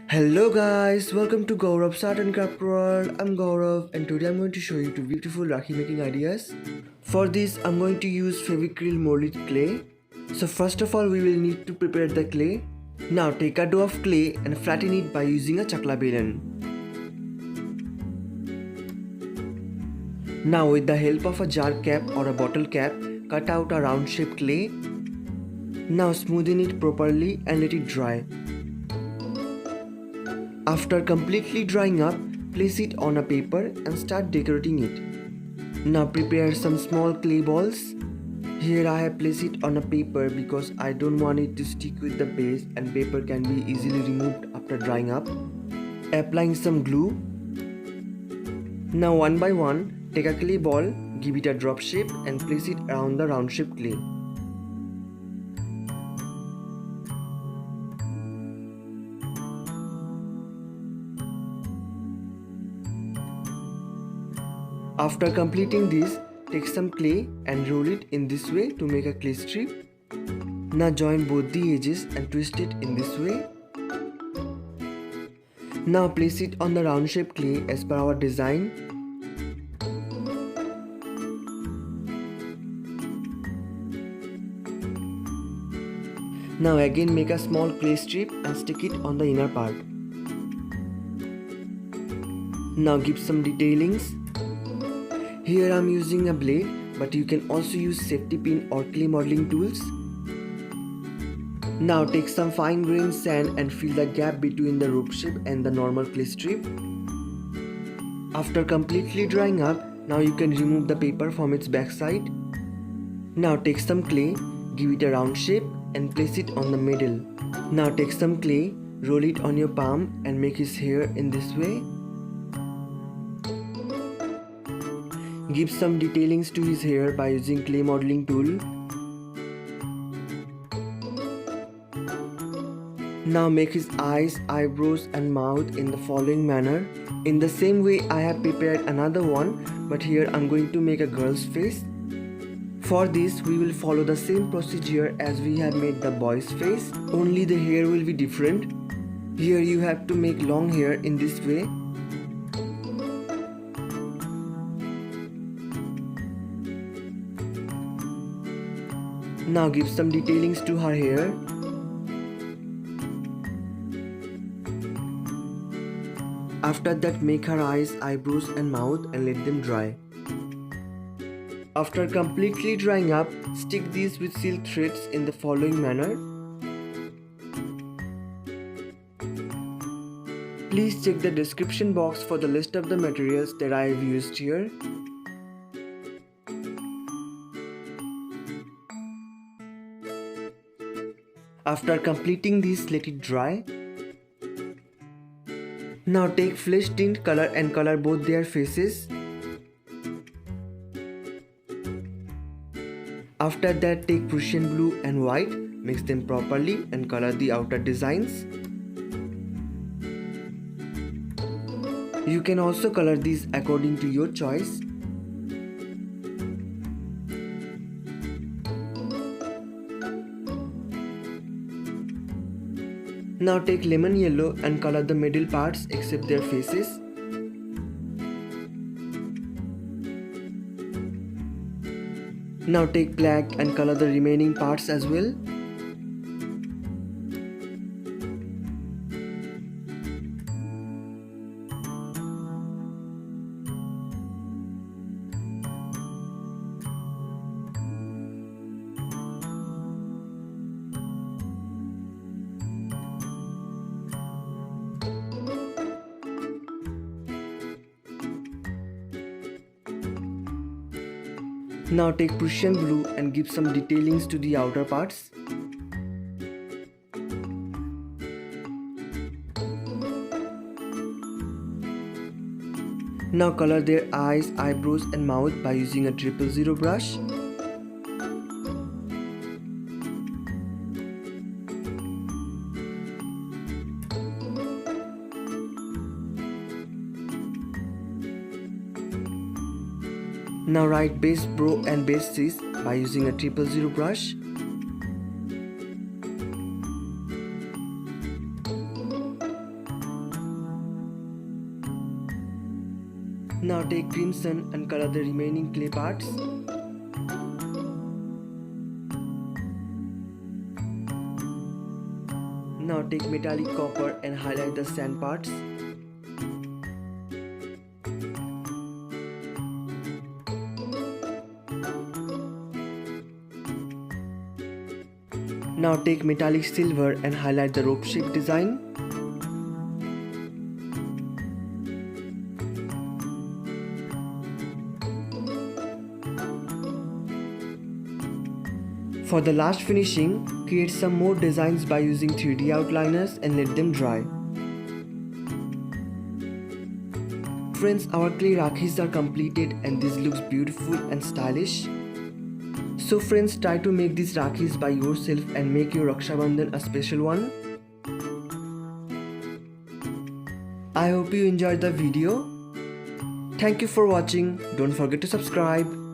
Hello guys, welcome to gourabsartcraftworld. I'm Gaurav and today I'm going to show you two beautiful Rakhi making ideas. For this I'm going to use Fevicol Mouldit Clay. So first of all we will need to prepare the clay. Now take a dough of clay and flatten it by using a Chakla Belan. Now with the help of a jar cap or a bottle cap, cut out a round shaped clay. Now smoothen it properly and let it dry. After completely drying up, place it on a paper and start decorating it. Now prepare some small clay balls. Here I have placed it on a paper because I don't want it to stick with the base and paper can be easily removed after drying up. Applying some glue. Now one by one, take a clay ball, give it a drop shape and place it around the round shaped clay. After completing this, take some clay and roll it in this way to make a clay strip. Now join both the edges and twist it in this way. Now place it on the round shaped clay as per our design. Now again make a small clay strip and stick it on the inner part. Now give some detailings. Here I am using a blade, but you can also use safety pin or clay modeling tools. Now take some fine grained sand and fill the gap between the rope shape and the normal clay strip. After completely drying up, now you can remove the paper from its backside. Now take some clay, give it a round shape and place it on the middle. Now take some clay, roll it on your palm and make his hair in this way. Give some detailings to his hair by using clay modeling tool. Now make his eyes, eyebrows and mouth in the following manner. In the same way I have prepared another one, but here I'm going to make a girl's face. For this we will follow the same procedure as we have made the boy's face, only the hair will be different. Here you have to make long hair in this way. Now give some detailings to her hair. After that make her eyes, eyebrows and mouth and let them dry. After completely drying up, stick these with silk threads in the following manner. Please check the description box for the list of the materials that I have used here. After completing this, let it dry. Now take flesh tint color and color both their faces. After that take Prussian blue and white, mix them properly and color the outer designs. You can also color these according to your choice. Now take lemon yellow and color the middle parts except their faces. Now take black and color the remaining parts as well. Now take Prussian blue and give some detailings to the outer parts. Now color their eyes, eyebrows and mouth by using a 000 brush. Now write base pro and base cis by using a 000 brush. Now take crimson and color the remaining clay parts. Now take metallic copper and highlight the sand parts. Now take metallic silver and highlight the rope shape design. For the last finishing, create some more designs by using 3D outliners and let them dry. Friends, our clay rakhis are completed and this looks beautiful and stylish. So friends, try to make these rakhis by yourself and make your Raksha Bandhan a special one. I hope you enjoyed the video. Thank you for watching. Don't forget to subscribe.